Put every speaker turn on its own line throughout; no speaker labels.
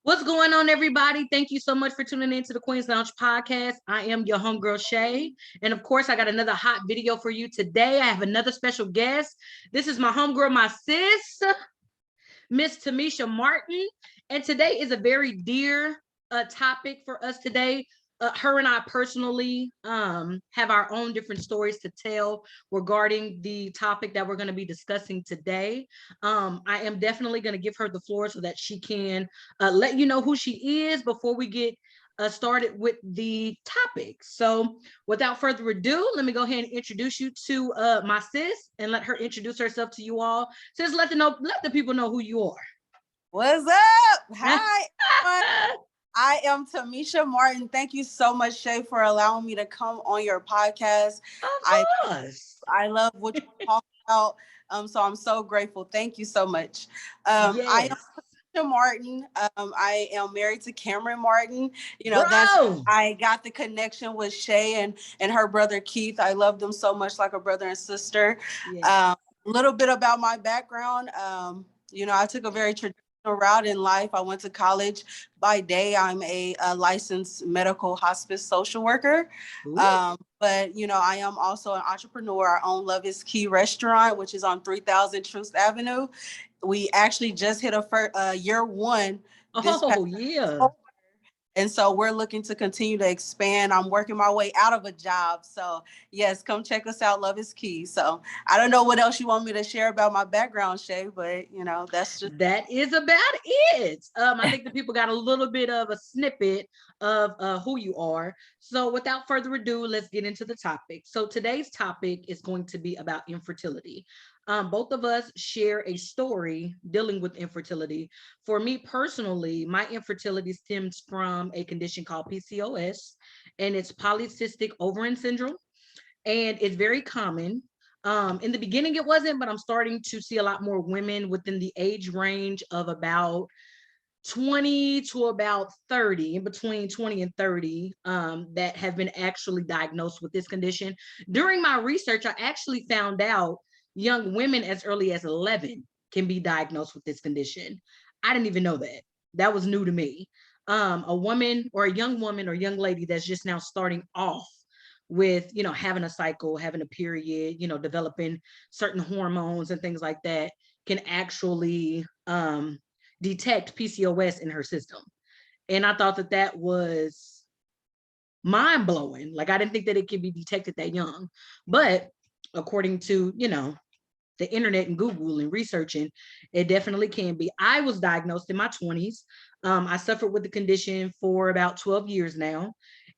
What's going on, everybody? Thank you so much for tuning in to the Queen's Lounge podcast. I am your homegirl, Shay. And of course, I got another hot video for you today. I have another special guest. This is my homegirl, my sis, Miss Tameisha Martin. And today is a very dear topic for us today. Her and I personally have our own different stories to tell regarding the topic that we're going to be discussing today. I am definitely going to give her the floor so that she can let you know who she is before we get started with the topic. So without further ado, let me go ahead and introduce you to my sis and let her introduce herself to you all. Sis, let the people know who you are.
What's up? Hi, everyone. I am Tameisha Martin. Thank you so much, Shay, for allowing me to come on your podcast.
Of course.
I love what you're talking about. So I'm so grateful. Thank you so much. I am
Yes.
Tameisha Martin. I am married to Cameron Martin.
Bro.
I got the connection with Shay and her brother Keith. I love them so much, like a brother and sister.
Yes.
A little bit about my background. I took a very traditional route in life. I went to college. By day, I'm a licensed medical hospice social worker. But I am also an entrepreneur. I own Love is Key restaurant, which is on 3000 Truth Avenue. We actually just hit a year one this past
Yeah.
and so we're looking to continue to expand. I'm working my way out of a job. So yes, come check us out. Love is Key. So I don't know what else you want me to share about my background, Shay, but that's just
that is about it. I think the people got a little bit of a snippet of who you are. So without further ado, let's get into the topic. So today's topic is going to be about infertility. Both of us share a story dealing with infertility. For me personally, my infertility stems from a condition called PCOS, and it's polycystic ovarian syndrome, and it's very common. In the beginning, it wasn't, but I'm starting to see a lot more women within the age range of about 20 to about 30, in between 20 and 30, that have been actually diagnosed with this condition. During my research, I actually found out young women as early as 11 can be diagnosed with this condition. I didn't even know that. That was new to me. A woman or a young woman or young lady that's just now starting off with having a cycle, having a period, developing certain hormones and things like that, can actually detect PCOS in her system. And I thought that was mind blowing. Like, I didn't think that it could be detected that young. But according to the internet and Google and researching, it definitely can be. I was diagnosed in my 20s. I suffered with the condition for about 12 years now,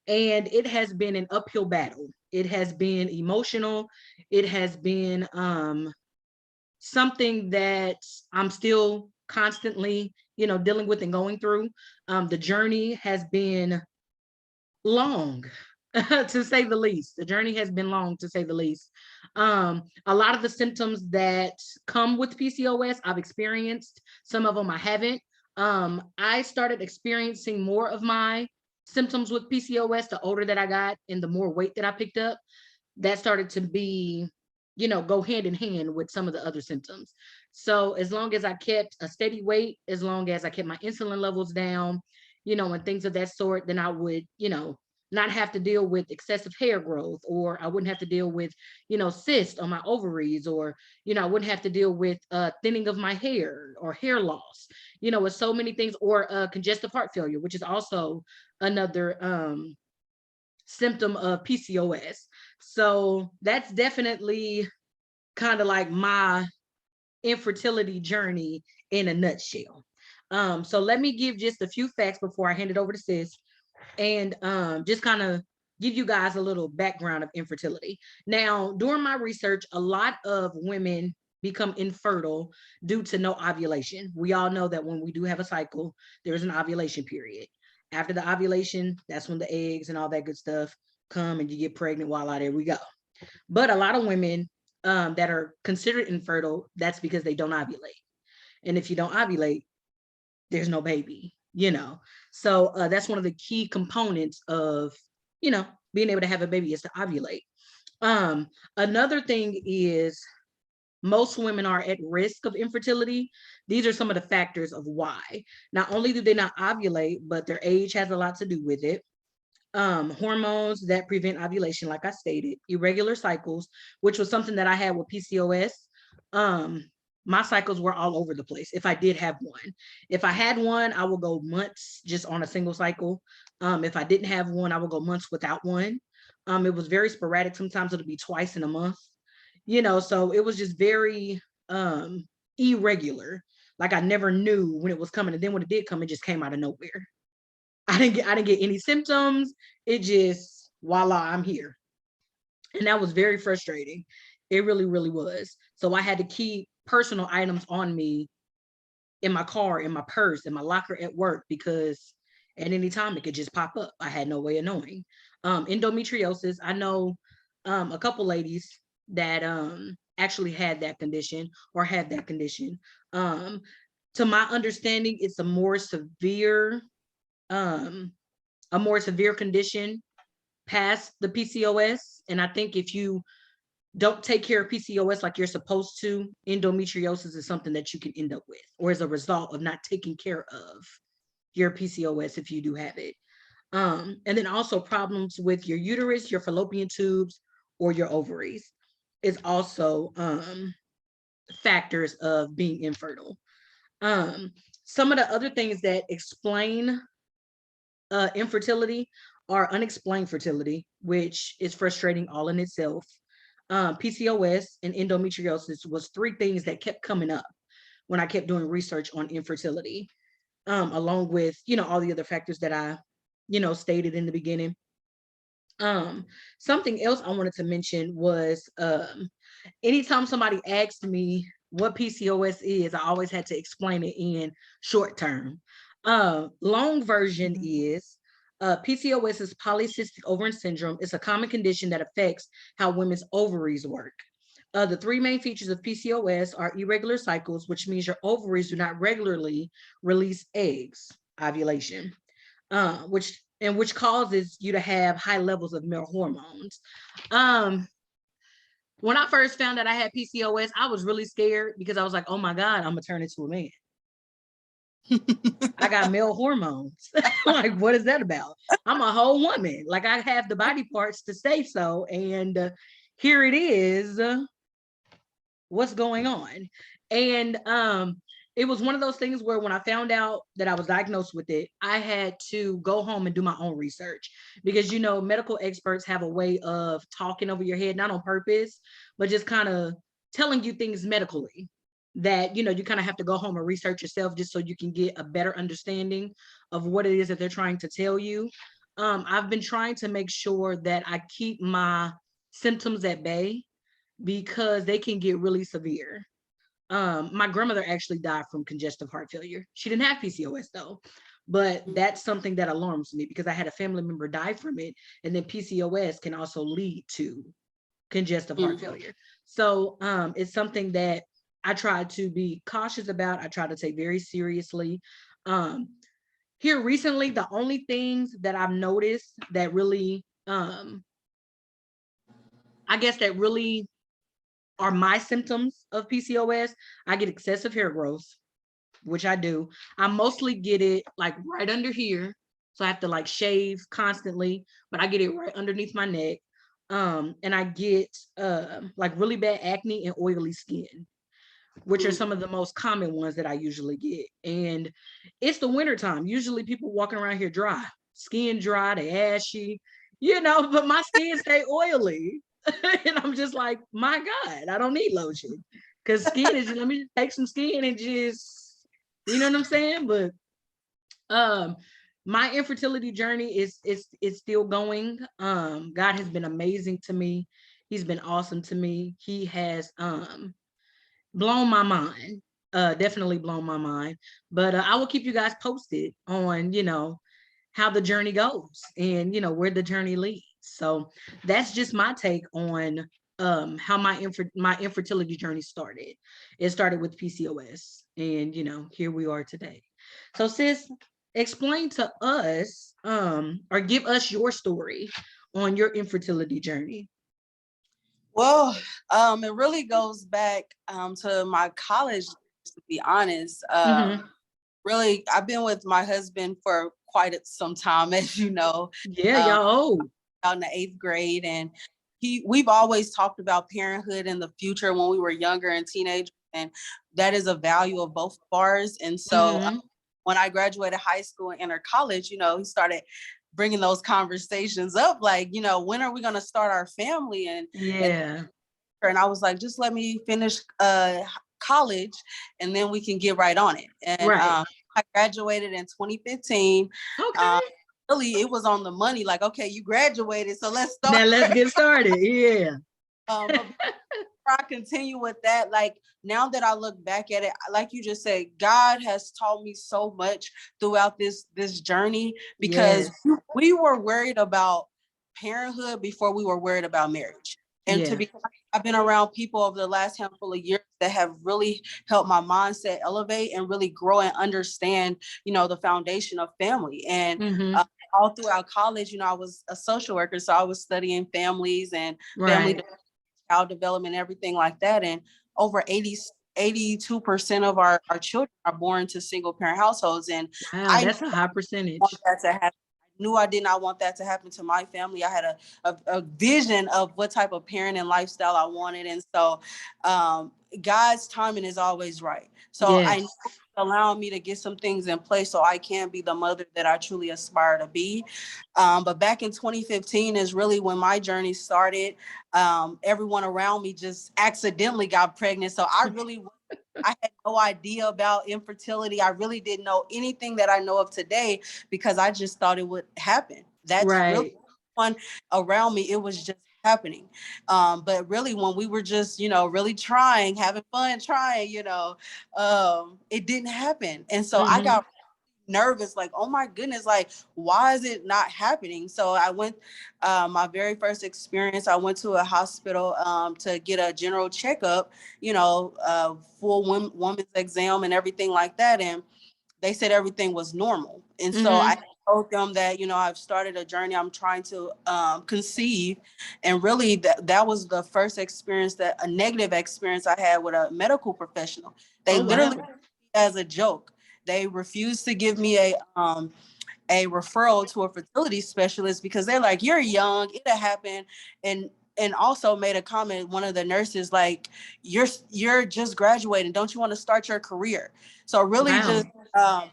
and it has been an uphill battle. It has been emotional. It has been something that I'm still constantly, dealing with and going through. The journey has been long, to say the least. The journey has been long, to say the least. A lot of the symptoms that come with PCOS, I've experienced. Some of them I haven't. I started experiencing more of my symptoms with PCOS the older that I got and the more weight that I picked up. That started to be, go hand in hand with some of the other symptoms. So as long as I kept a steady weight, as long as I kept my insulin levels down, and things of that sort, then I would, not have to deal with excessive hair growth, or I wouldn't have to deal with, cysts on my ovaries, or, I wouldn't have to deal with thinning of my hair or hair loss, with so many things, or congestive heart failure, which is also another symptom of PCOS. So that's definitely kind of like my infertility journey in a nutshell. So let me give just a few facts before I hand it over to sis, and just kind of give you guys a little background of infertility. Now, during my research, a lot of women become infertile due to no ovulation. We all know that when we do have a cycle, there's an ovulation period. After the ovulation, that's when the eggs and all that good stuff come and you get pregnant. Voila, there we go. But a lot of women that are considered infertile, that's because they don't ovulate. And if you don't ovulate, there's no baby. So that's one of the key components of, being able to have a baby is to ovulate. Another thing is most women are at risk of infertility. These are some of the factors of why. Not only do they not ovulate, but their age has a lot to do with it. Hormones that prevent ovulation, like I stated, irregular cycles, which was something that I had with PCOS. Um, my cycles were all over the place if I did have one. If I had one, I would go months just on a single cycle. If I didn't have one, I would go months without one. It was very sporadic. Sometimes it'll be twice in a month, so it was just very irregular. Like I never knew when it was coming. And then when it did come, it just came out of nowhere. I didn't get any symptoms. It just voila, I'm here. And that was very frustrating. It really, really was. So I had to keep personal items on me in my car, in my purse, in my locker at work, because at any time it could just pop up. I had no way of knowing. Endometriosis, I know a couple ladies that actually had that condition or have that condition. Um, to my understanding, it's um, a more severe condition past the PCOS. And I think if you don't take care of PCOS like you're supposed to, endometriosis is something that you can end up with, or as a result of not taking care of your PCOS if you do have it. And then also problems with your uterus, your fallopian tubes, or your ovaries is also factors of being infertile. Um, some of the other things that explain infertility are unexplained fertility, which is frustrating all in itself. PCOS and endometriosis was three things that kept coming up when I kept doing research on infertility, along with, all the other factors that I, stated in the beginning. Um, Something else I wanted to mention was anytime somebody asked me what PCOS is, I always had to explain it in short term. Long version is PCOS is polycystic ovarian syndrome. It's a common condition that affects how women's ovaries work. The three main features of PCOS are irregular cycles, which means your ovaries do not regularly release eggs, ovulation, which causes you to have high levels of male hormones. Um, when I first found out I had PCOS, I was really scared because I was like, oh my God, I'm gonna turn into a man. I got male hormones. Like, what is that about? I'm a whole woman. Like, I have the body parts to say so. And here it is. What's going on? And it was one of those things where when I found out that I was diagnosed with it, I had to go home and do my own research because, medical experts have a way of talking over your head, not on purpose, but just kind of telling you things medically that, you kind of have to go home and research yourself just so you can get a better understanding of what it is that they're trying to tell you. I've been trying to make sure that I keep my symptoms at bay because they can get really severe. My grandmother actually died from congestive heart failure. She didn't have PCOS though, but that's something that alarms me because I had a family member die from it, and then PCOS can also lead to congestive heart failure. So it's something that I try to be cautious about. I try to take very seriously. Here recently, the only things that I've noticed that really, I guess that really are my symptoms of PCOS. I get excessive hair growth, which I do. I mostly get it like right under here. So I have to like shave constantly, but I get it right underneath my neck. And I get like really bad acne and oily skin, which are some of the most common ones that I usually get. And it's the winter time. Usually people walking around here dry, skin dry, they ashy, but my skin stay oily. And I'm just like, my God, I don't need lotion. Because skin is, let me just take some skin and just, you know what I'm saying? But my infertility journey is still going. God has been amazing to me. He's been awesome to me. He has blown my mind. Definitely blown my mind. But I will keep you guys posted on, how the journey goes and, where the journey leads. So that's just my take on how my infertility journey started. It started with PCOS, and here we are today. So sis, explain to us or give us your story on your infertility journey.
Well, it really goes back to my college, to be honest.
Mm-hmm.
Really, I've been with my husband for quite some time, as you know,
Yeah,
um,
y'all old.
out in the 8th grade. And we've always talked about parenthood in the future when we were younger and teenagers. And that is a value of both of ours. And so
Mm-hmm.
when I graduated high school and entered college, he started bringing those conversations up, like, when are we going to start our family?
Yeah.
And I was like, just let me finish college and then we can get right on it. And
Right.
I graduated in 2015.
Okay.
Um, really, it was on the money. Like, okay, you graduated, so let's start.
Now let's get started. Yeah.
But before I continue with that, like, now that I look back at it, like you just said, God has taught me so much throughout this journey, because
Yes.
we were worried about parenthood before we were worried about marriage. And to
Yeah.
be honest, I've been around people over the last handful of years that have really helped my mindset elevate and really grow and understand, the foundation of family. And
Mm-hmm.
all throughout college, I was a social worker, so I was studying families and family,
Right.
child development, everything like that. And over 82% of our children are born to single parent households. And
Wow,
I
that's a high
want
percentage.
that to happen. I knew I did not want that to happen to my family. I had a vision of what type of parenting lifestyle I wanted. And so God's timing is always right. So I know
Yes.
He's allowing me to get some things in place so I can be the mother that I truly aspire to be. But back in 2015 is really when my journey started. Everyone around me just accidentally got pregnant. So I had no idea about infertility. I really didn't know anything that I know of today, because I just thought it would happen. That's really
Right.
one around me. It was just happening. But really, when we were just, really trying, having fun, trying, it didn't happen. And so I
Mm-hmm.
got nervous, like, oh my goodness, like, why is it not happening? So I went, my very first experience, I went to a hospital to get a general checkup, full woman's exam and everything like that. And they said everything was normal. And so I
Mm-hmm.
told them that, I've started a journey. I'm trying to conceive. And really that was the first experience, that a negative experience I had with a medical professional. They
Oh,
literally,
wow.
as a joke, they refused to give me a referral to a fertility specialist, because they're like, you're young, it'll happen. And also made a comment, one of the nurses, like, you're just graduating, don't you want to start your career? So really just
Wow.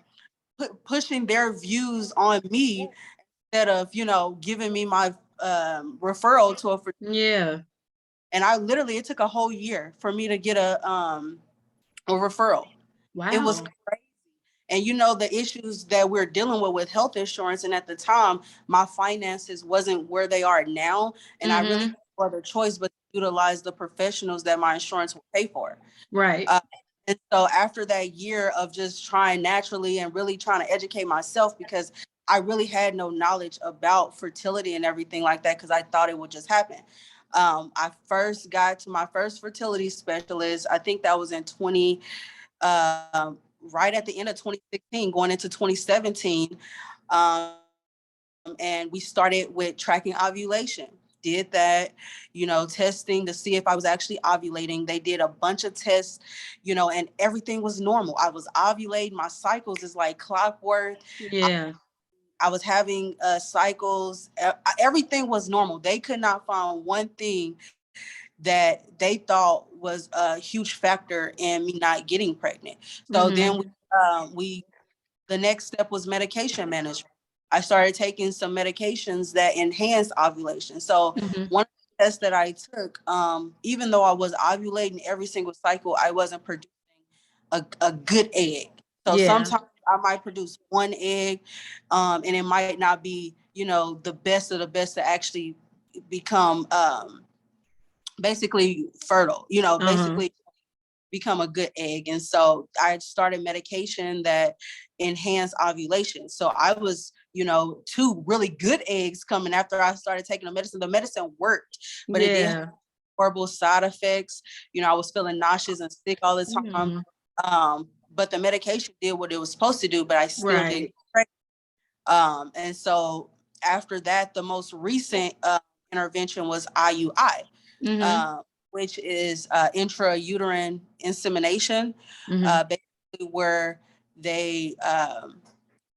um pushing their views on me, instead of giving me my referral to
Yeah.
and I literally, it took a whole year for me to get a referral. It was
Wow.
crazy. And the issues that we're dealing with health insurance, and at the time my finances wasn't where they are now, and I really had
Mm-hmm.
no other choice but to utilize the professionals that my insurance will pay for.
Right.
uh, and so after that year of just trying naturally and really trying to educate myself, because I really had no knowledge about fertility and everything like that, because I thought it would just happen. I first got to my first fertility specialist, I think that was in 20 right at the end of 2016, going into 2017. And we started with tracking ovulation. Did that, testing to see if I was actually ovulating. They did a bunch of tests, and everything was normal. I was ovulating. My cycles is like clockwork.
Yeah.
I was having cycles. Everything was normal. They could not find one thing that they thought was a huge factor in me not getting pregnant. So then
Mm-hmm.
we the next step was medication management. I started taking some medications that enhance ovulation. So
Mm-hmm.
one of the tests that I took, even though I was ovulating every single cycle, I wasn't producing a good egg. So
Yeah.
sometimes I might produce one egg, and it might not be, the best of the best to actually become basically fertile,
Uh-huh.
basically become a good egg. And so I started medication that enhanced ovulation. So I was, two really good eggs coming after I started taking the medicine. The medicine worked, but it did have
Yeah.
horrible side effects. I was feeling nauseous and sick all the time.
Mm-hmm.
But the medication did what it was supposed to do, but I still didn't
Right.
get pregnant. And so after that, the most recent intervention was IUI.
Mm-hmm.
which is intrauterine insemination,
Mm-hmm.
basically where they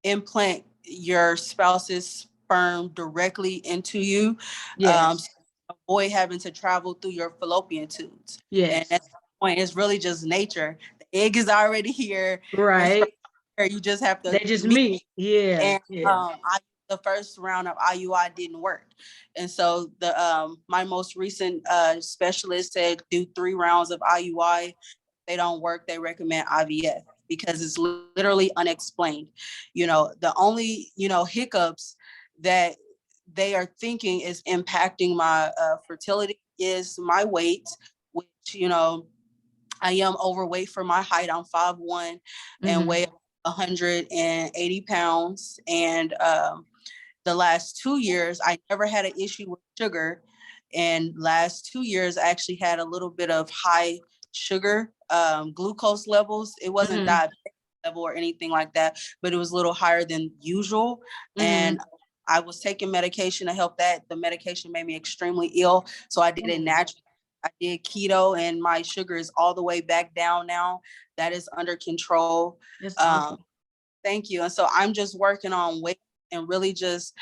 implant your spouse's sperm directly into you,
Yes.
so avoid having to travel through your fallopian tubes. And
Yes.
at the point, it's really just nature. The egg is already here. Your sperm
Right.
is here. You just have
They
to
just
meet.
meet. Yeah.
And
Yeah.
the first round of IUI didn't work, and so the my most recent specialist said do 3 rounds of IUI. If they don't work, they recommend IVF because it's literally unexplained. The only hiccups that they are thinking is impacting my fertility is my weight, which I am overweight for my height. I'm 5'1" and
Mm-hmm.
weigh 180 pounds. And the last 2 years, I never had an issue with sugar. And last 2 years, I actually had a little bit of high sugar glucose levels. It wasn't
Mm-hmm.
diabetic level or anything like that, but it was a little higher than usual.
Mm-hmm.
And I was taking medication to help that. The medication made me extremely ill. So I did it
Mm.
naturally. I did keto and my sugar is all the way back down now. That is under control.
That's
Um,
awesome.
Thank you. And so I'm just working on weight and really just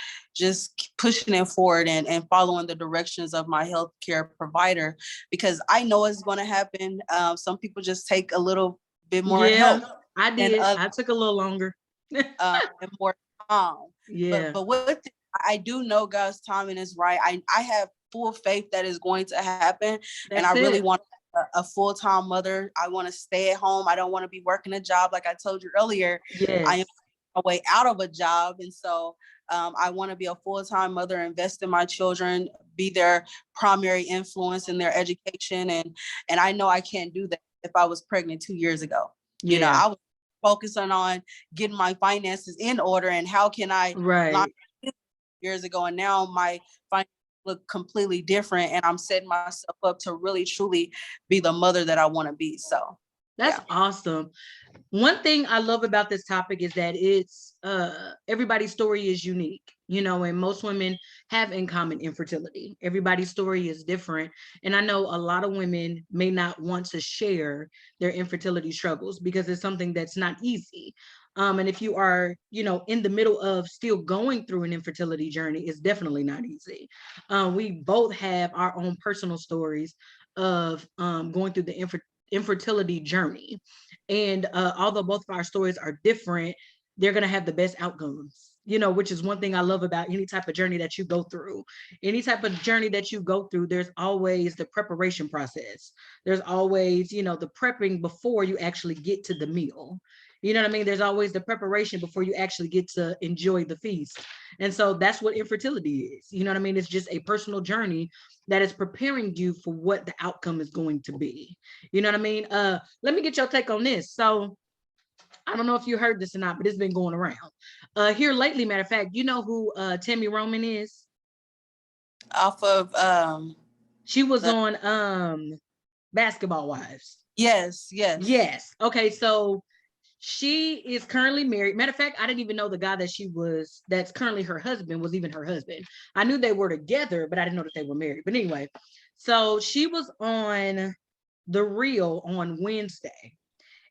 pushing it forward and following the directions of my healthcare provider because I know it's going to happen. Some people just take a little bit more
Yeah,
help
I
and
did. I took a little longer.
and more calm. But
Yeah.
with it, I do know God's timing is right. I have full faith that is going to happen, and I
That's
really
it.
want a full time mother. I want to stay at home. I don't want to be working a job like I told you earlier. I am
Yes.
a way out of a job, and so I want to be a full time mother, invest in my children, be their primary influence in their education, and I know I can't do that if I was pregnant 2 years ago.
Yeah.
I was focusing on getting my finances in order and how can I launch
Right.
years ago, and now my finances look completely different, and I'm setting myself up to really truly be the mother that I want to be. So
That's
yeah.
awesome. One thing I love about this topic is that it's everybody's story is unique, and most women have in common infertility. Everybody's story is different. And I know a lot of women may not want to share their infertility struggles because it's something that's not easy. And if you are, in the middle of still going through an infertility journey, it's definitely not easy. We both have our own personal stories of going through the infertility journey. And although both of our stories are different, they're going to have the best outcomes, which is one thing I love about any type of journey that you go through. Any type of journey that you go through, there's always the preparation process. There's always, the prepping before you actually get to the meal. You know what I mean? There's always the preparation before you actually get to enjoy the feast. And so that's what infertility is. You know what I mean? It's just a personal journey that is preparing you for what the outcome is going to be. You know what I mean? Let me get your take on this. So I don't know if you heard this or not, but it's been going around. Here lately, matter of fact, you know who Tammy Roman is?
Off of
She was
the
on Basketball Wives.
yes.
Yes. Okay, so she is currently married. Matter of fact, I didn't even know the guy that's currently her husband was even her husband. I knew they were together, but I didn't know that they were married. But anyway, so she was on The Real on Wednesday,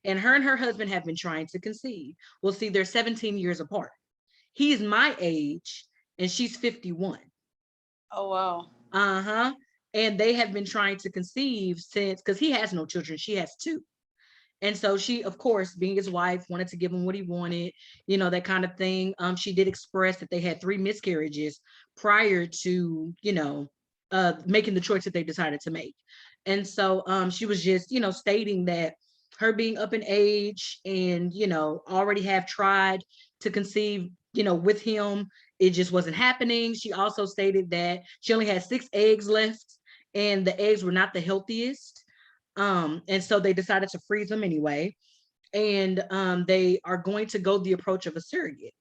and her husband have been trying to conceive. Well, see, they're 17 years apart. He's my age and she's 51.
Oh wow.
Uh-huh. And they have been trying to conceive since, because he has no children, she has two. And so she, of course, being his wife, wanted to give him what he wanted, that kind of thing. She did express that they had 3 miscarriages prior to, making the choice that they decided to make. And so she was just, stating that her being up in age and, already have tried to conceive, with him, it just wasn't happening. She also stated that she only had 6 eggs left and the eggs were not the healthiest. And so they decided to freeze them anyway. And they are going to go the approach of a surrogate.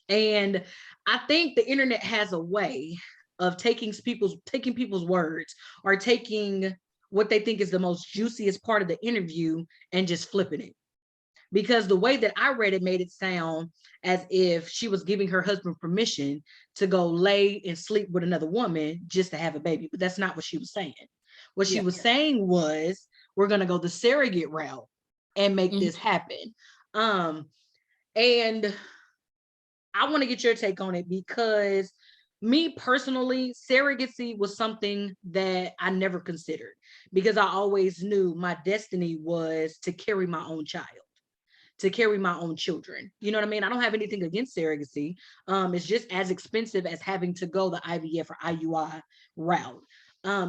And I think the internet has a way of taking people's words or taking what they think is the most juiciest part of the interview and just flipping it. because the way that I read it made it sound as if she was giving her husband permission to go lay and sleep with another woman just to have a baby. But that's not what she was saying. What she
Yeah.
was saying was, we're going to go the surrogate route and make
Mhm.
this happen. Um, and I want to get your take on it, because me personally, surrogacy was something that I never considered, because I always knew my destiny was to carry my own child, to carry my own children. You know what I mean? I don't have anything against surrogacy. It's just as expensive as having to go the IVF or IUI route,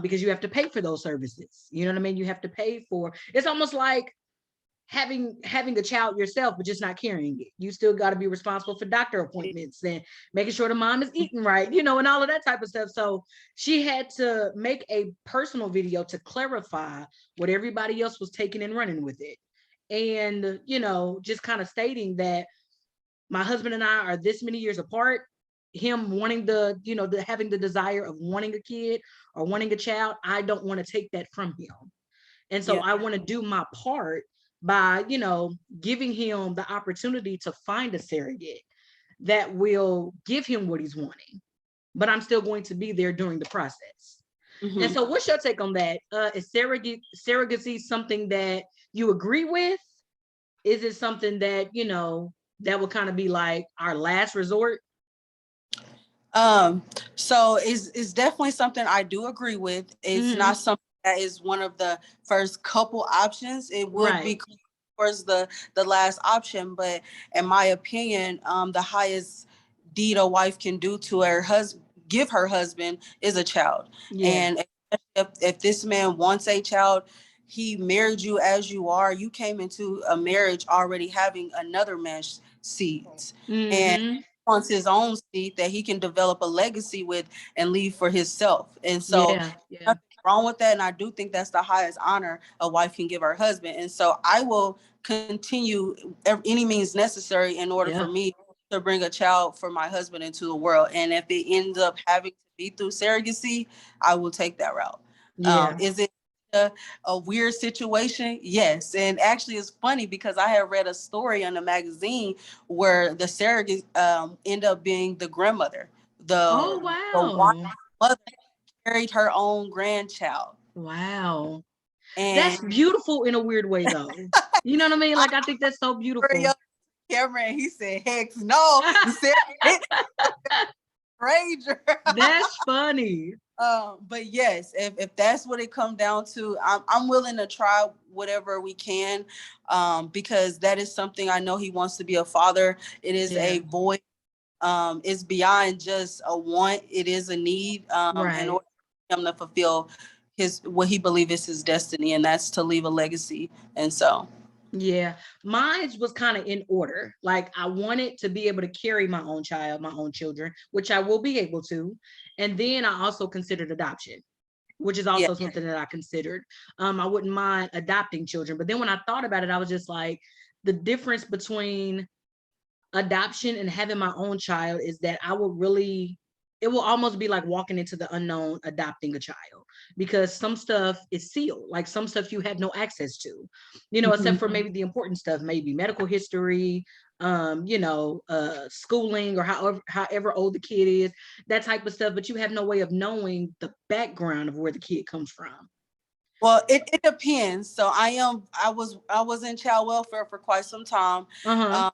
because you have to pay for those services. You know what I mean? You have to pay for. It's almost like having a child yourself, but just not carrying it. You still got to be responsible for doctor appointments and making sure the mom is eating right, you know, and all of that type of stuff. So she had to make a personal video to clarify what everybody else was taking and running with it. And, you know, just kind of stating that my husband and I are this many years apart. Him wanting the, you know, having the desire of wanting a kid or wanting a child, I don't want to take that from him. And so
Yeah.
I want to do my part by, you know, giving him the opportunity to find a surrogate that will give him what he's wanting. But I'm still going to be there during the process. And
Mhm.
so what's your take on that? Is surrogacy something that you agree with? Is it something that, you know, that would kind of be like our last resort?
Um, so it's definitely something I do agree with. It's
Mm-hmm.
not something that is one of the first couple options. It would
Right.
be towards the last option, but in my opinion, the highest deed a wife can do to her husband, give her husband, is a child.
Yeah.
And if this man wants a child, he married you as you are. You came into a marriage already having another man's seeds. And
Mm-hmm.
wants his own seed that he can develop a legacy with and leave for himself. And so
Yeah. Yeah.
nothing wrong with that. And I do think that's the highest honor a wife can give her husband. And so I will continue any means necessary in order for
Yeah.
me to bring a child for my husband into the world. And if it ends up having to be through surrogacy, I will take that route.
Yeah.
Is it a weird situation? Yes. And actually, it's funny because I had read a story in a magazine where the surrogate ended up being the grandmother.
Oh,
The wife
wow.
mother carried her own grandchild.
Wow.
And
That's beautiful in a weird way, though. You know what I mean?
I
Like, I think that's so
hurry
beautiful.
up camera and he said, heck no, the surrogate ranger.
That's funny.
But yes, if that's what it come down to, I'm willing to try whatever we can, because that is something I know he wants to be a father. It is
Yeah.
a void. It's beyond just a want. It is a need. In
Right.
order for him to fulfill his what he believes is his destiny, and that's to leave a legacy. And so,
Yeah. Mine was kind of in order. Like, I wanted to be able to carry my own child, my own children, which I will be able to. And then I also considered adoption, which is
yeah,
also something that I considered. I wouldn't mind adopting children. But then when I thought about it, I was just like, the difference between adoption and having my own child is that I will really, it will almost be like walking into the unknown adopting a child, because some stuff is sealed, like some stuff you have no access to, you know, except
Mhm.
for maybe the important stuff, maybe medical history, you know, schooling, or however old the kid is, that type of stuff, but you have no way of knowing the background of where the kid comes from.
Well, it depends. So I was in child welfare for quite some time.
Uh-huh.
Um,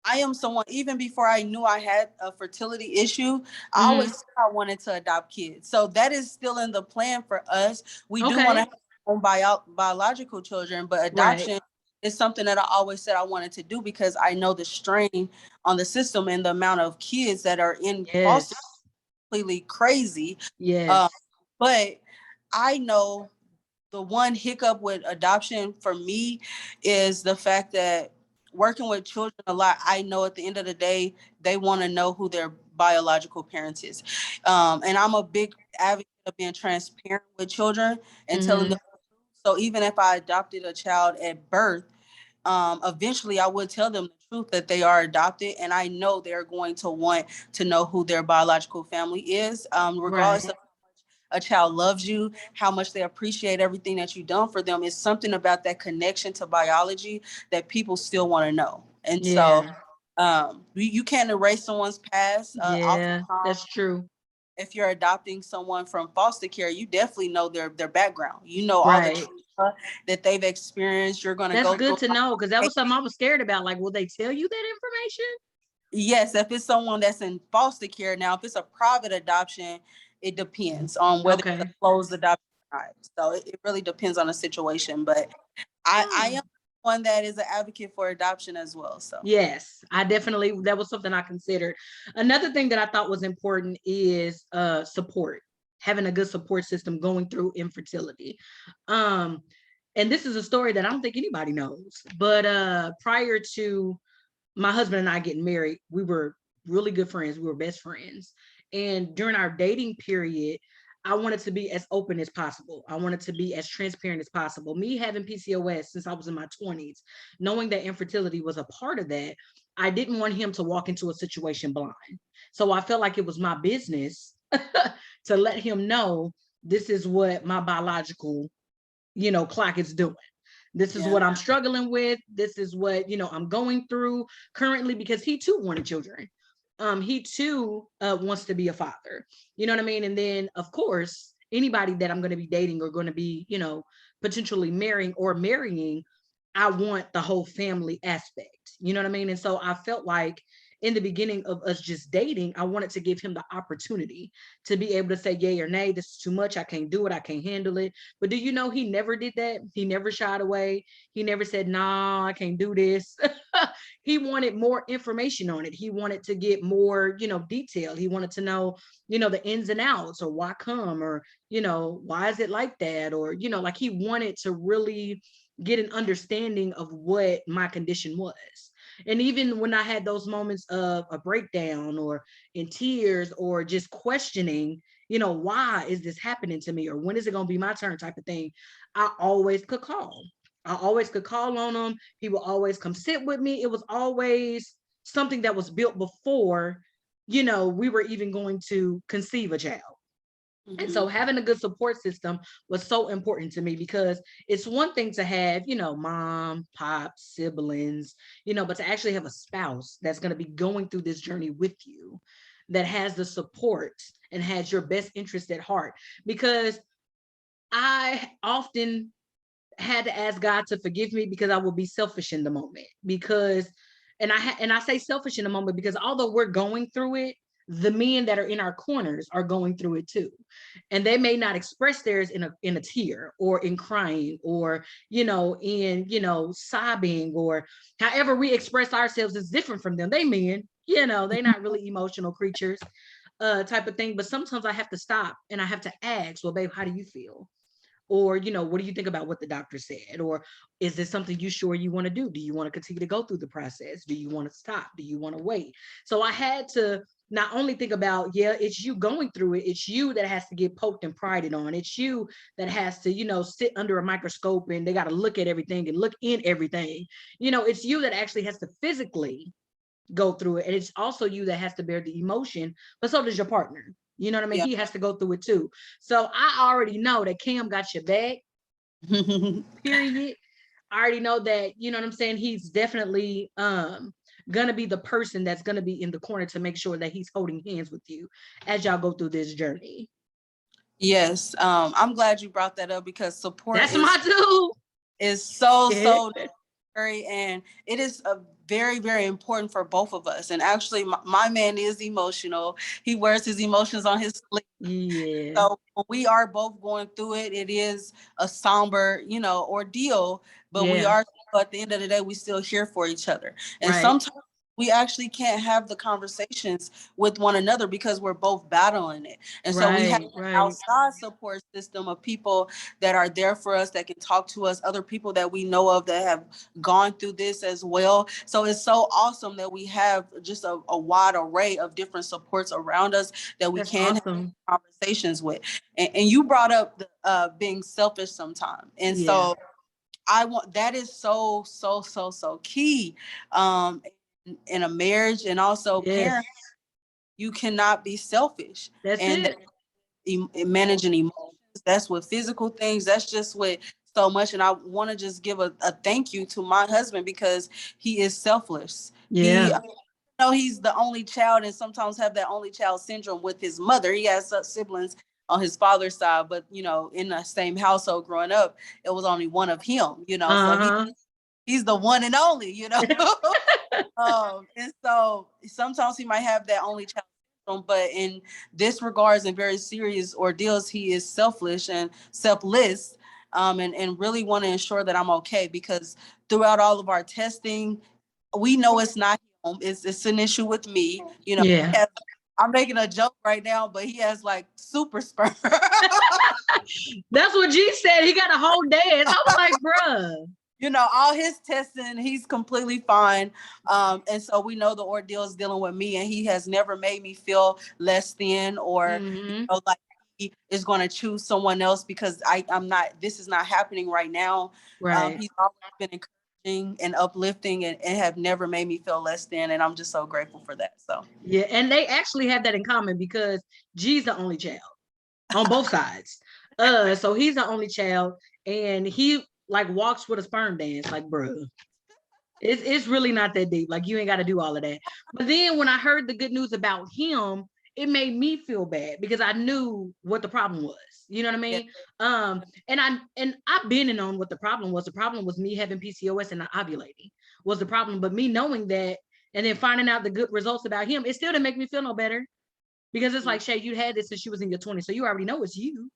I am someone, even before I knew I had a fertility issue, I always
Hmm.
said I wanted to adopt kids. So that is still in the plan for us. We do want to
Okay.
have our own biological children, but
Right.
adoption is something that I always said I wanted to do because I know the strain on the system and the amount of kids that are in
Yes.
foster completely crazy.
Yes.
Um, but I know the one hiccup with adoption for me is the fact that working with children a lot, I know at the end of the day, they want to know who their biological parents is. And I'm a big advocate of being transparent with children and telling
Hmm.
them. So even if I adopted a child at birth, eventually I would tell them the truth that they are adopted, and I know they're going to want to know who their biological family is, regardless
Right.
of a child loves you, how much they appreciate everything that you've done for them. It's something about that connection to biology that people still want to know. And so
Yeah.
you can't erase someone's past.
Yeah,
Oftentimes,
that's true.
if you're adopting someone from foster care, you definitely know their background. You know all the
Right.
trauma that they've experienced. You're going to
That's
go
good
through.
to know because that was something I was scared about. Like, will they tell you that information?
Yes, if it's someone that's in foster care. Now, if it's a private adoption, it depends on whether it's a
Okay.
closed adoption or not. So it really depends on the situation. But I
Oh.
am one that is an advocate for adoption as well. So
Yes, I definitely, that was something I considered. Another thing that I thought was important is support, having a good support system going through infertility. Um, and this is a story that I don't think anybody knows, but prior to my husband and I getting married, we were really good friends. We were best friends. And during our dating period, I wanted to be as open as possible. I wanted to be as transparent as possible. Me having PCOS since I was in my 20s, knowing that infertility was a part of that, I didn't want him to walk into a situation blind. So I felt like it was my business to let him know this is what my biological, clock is doing. This is
yeah.
what I'm struggling with. This is what, I'm going through currently because he too wanted children. He too wants to be a father. You know what I mean? And then, of course, anybody that I'm going to be dating or going to be, potentially marrying, I want the whole family aspect. You know what I mean? And so I felt like in the beginning of us just dating, I wanted to give him the opportunity to be able to say yay or nay, this is too much, I can't do it, I can't handle it. But do you know he never did that? He never shied away. He never said, nah, I can't do this. He wanted more information on it. He wanted to get more, detail. He wanted to know, the ins and outs, or why come, or, why is it like that? Or, like he wanted to really get an understanding of what my condition was. And even when I had those moments of a breakdown or in tears or just questioning, why is this happening to me? Or when is it going to be my turn type of thing? I always could call. I always could call on him. He would always come sit with me. It was always something that was built before, we were even going to conceive a child. And so
Mm-hmm.
having a good support system was so important to me because it's one thing to have, mom, pop, siblings, but to actually have a spouse that's going to be going through this journey with you, that has the support and has your best interest at heart. Because I often had to ask God to forgive me because I will be selfish in the moment. Because, and I say selfish in the moment because although we're going through it, the men that are in our corners are going through it too, and they may not express theirs in a tear or in crying or in sobbing, or however we express ourselves is different from them. They men, they're not really emotional creatures, type of thing. But sometimes I have to stop and I have to ask, well, babe, how do you feel? Or what do you think about what the doctor said? Or is this something you sure you want to do? Do you want to continue to go through the process? Do you want to stop? Do you want to wait? So I had to not only think about, yeah, it's you going through it, it's you that has to get poked and prided on, it's you that has to sit under a microscope and they got to look at everything and look in everything. It's you that actually has to physically go through it. And it's also you that has to bear the emotion, but so does your partner. You know what I mean?
Yeah.
He has to go through it too. So I already know that Cam got your back, period. I already know that, you know what I'm saying? He's definitely gonna be the person that's gonna be in the corner to make sure that he's holding hands with you as y'all go through this journey.
Yes. I'm glad you brought that up because support
That's my too.
is so necessary, and it is a very, very important for both of us. And actually, my man is emotional. He wears his emotions on his sleeve.
Yeah.
So when we are both going through it, it is a somber, ordeal, but we
Yeah.
are, at the end of the day, we still here for each other. And
Right.
sometimes we actually can't have the conversations with one another because we're both battling it. And so we have
Right.
an
Right.
outside support system of people that are there for us, that can talk to us, other people that we know of that have gone through this as well. So it's so awesome that we have just a wide array of different supports around us that we
That's
can have
awesome.
conversations with. And you brought up the, being selfish sometime. And
Yeah.
so I want, that is so key in a marriage and also
Yes.
parent. You cannot be selfish.
That's
And
it.
managing emotions. That's with physical things. That's just with so much. And I want to just give a thank you to my husband because he is selfless. He
Yeah.
know he's the only child and sometimes have that only child syndrome with his mother. He has siblings on his father's side, but in the same household growing up, it was only one of him, so
Uh-huh.
he's the one and only. And so sometimes he might have that only child syndrome, but in this regards and very serious ordeals, he is selfish and selfless, and really want to ensure that I'm okay because throughout all of our testing, we know it's not him. It's an issue with me.
Yeah.
I'm making a joke right now, but he has like super sperm.
That's what G said. He got a whole dance. I was like, bruh.
All his testing, he's completely fine. And so we know the ordeal is dealing with me, and he has never made me feel less than or like he is going to choose someone else because I'm not. This is not happening right now.
Right.
He's always been encouraging and uplifting, and have never made me feel less than, and I'm just so grateful for that. So
Yeah, and they actually have that in common because G's the only child on both sides. So he's the only child, and he like walks with a sperm dance, like, bruh. It's really not that deep. Like you ain't got to do all of that. But then when I heard the good news about him, it made me feel bad because I knew what the problem was. You know what I
yeah,
mean? And I've been in on what the problem was. The problem was me having PCOS and not ovulating was the problem. But me knowing that and then finding out the good results about him, it still didn't make me feel no better because it's like, Shay, you had this since you was in your 20s, so you already know it's you.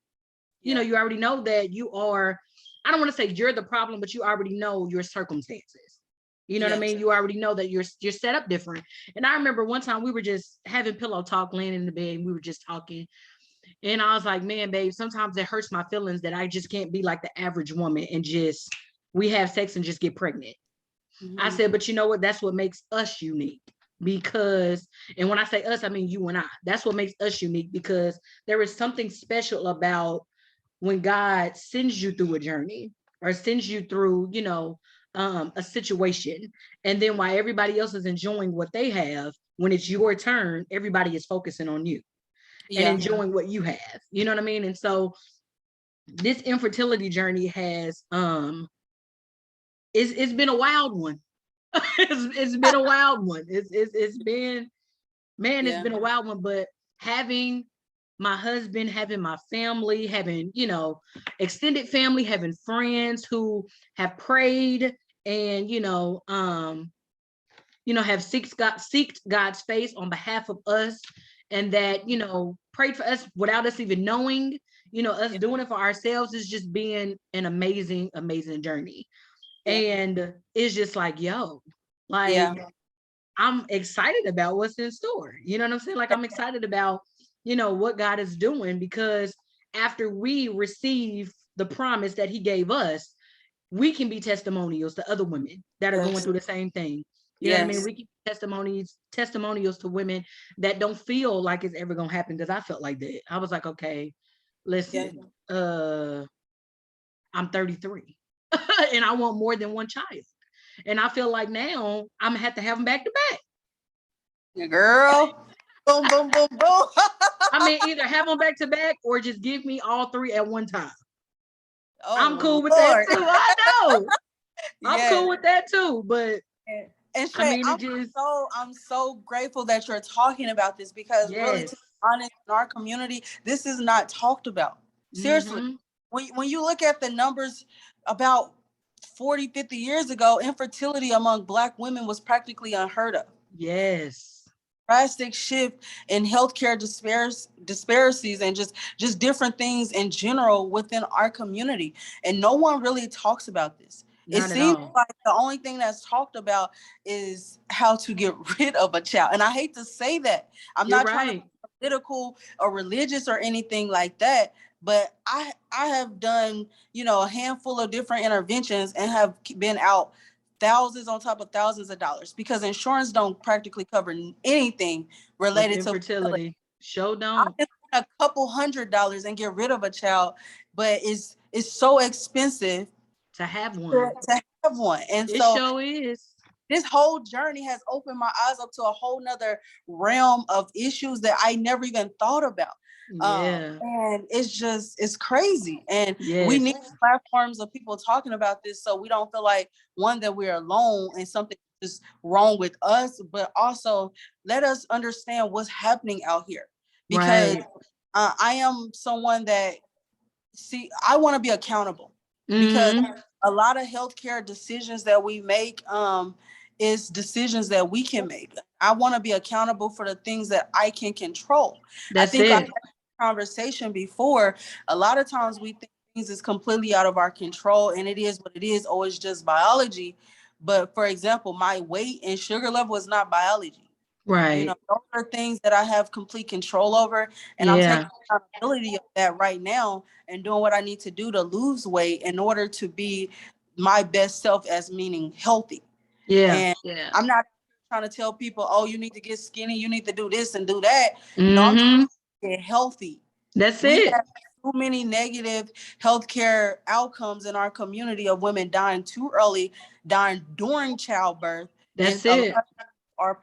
You know,
yeah,
you already know that you are. I don't want to say you're the problem, but you already know your circumstances. You know what I
yes,
mean? You already know that you're set up different. And I remember one time we were just having pillow talk, laying in the bed, and we were just talking. And I was like, man, babe, sometimes it hurts my feelings that I just can't be like the average woman and just we have sex and just get pregnant. I
mm-hmm.
said, but you know what? That's what makes us unique. Because, and when I say us, I mean you and I. That's what makes us unique because there is something special about when God sends you through a journey or sends you through, a situation. And then while everybody else is enjoying what they have, when it's your turn, everybody is focusing on you and
Yeah,
enjoying what you have. You know what I mean? And so this infertility journey has it's been a wild one. It's been a wild one. It's been, man, it's
yeah,
been a wild one, but having my husband, having my family, having, extended family, having friends who have prayed and, have seeked God's face on behalf of us and that, prayed for us without us even knowing, us
yeah,
doing it for ourselves is just being an amazing, amazing journey.
yeah,
And it's just like, yo, like,
yeah,
I'm excited about what's in store. You know what I'm saying? Like I'm excited about, what God is doing because after we receive the promise that he gave us, we can be testimonials to other women that are going
yes,
through the same thing. You know what I mean?
yes,
We can be testimonials to women that don't feel like it's ever gonna happen because I felt like that. I was like, okay,
yeah,
listen, I'm 33 and I want more than one child. And I feel like now I'm gonna have to have them back to back.
yeah, girl. Boom, boom, boom, boom.
I mean, either have them back to back or just give me all three at one time. I'm
Oh
cool with that
Lord.
too. I know. I'm
Yeah.
cool with that too. But
And
I
Shay,
mean, it just,
I'm so grateful that you're talking about this because really, to
yes.
be honest, in our community, this is not talked about. Seriously.
Mm-hmm.
When you look at the numbers about 40, 50 years ago, infertility among Black women was practically unheard of.
Yes.
Drastic shift in healthcare disparities and just different things in general within our community, and no one really talks about this. It
Not at
seems
all.
like the only thing that's talked about is how to get rid of a child, and I hate to say that. I'm
You're
not trying to
right.
be political or religious or anything like that, but I have done a handful of different interventions and have been out thousands on top of thousands of dollars because insurance don't practically cover anything
With
related to fertility.
infertility. Show
I
don't.
can spend a couple $100s and get rid of a child, but it's so expensive
To have
to
one.
have one. And
It
so
sure is.
this whole journey has opened my eyes up to a whole nother realm of issues that I never even thought about.
Yeah.
And it's crazy. And we
Yes.
need platforms of people talking about this so we don't feel like, one, that we're alone and something is wrong with us, but also let us understand what's happening out here. Because
Right.
I am someone that, I want to be accountable, because
Mm-hmm.
a lot of healthcare decisions that we make is decisions that we can make. I want to be accountable for the things that I can control. I
That's
think I had
it.
a conversation before. A lot of times we think things is completely out of our control, and it is what it is, or it's just biology. But for example, my weight and sugar level is not biology.
Right.
Those are things that I have complete control over, and I'm taking
Yeah.
accountability of that right now and doing what I need to do to lose weight in order to be my best self, as meaning healthy.
Yeah.
And
Yeah.
I'm not trying to tell people, oh, you need to get skinny, you need to do this and do that. No, I'm trying
Mm-hmm.
to get healthy.
That's
We
it.
have too many negative healthcare outcomes in our community of women dying too early, dying during childbirth, and
That's
a lot
it.
are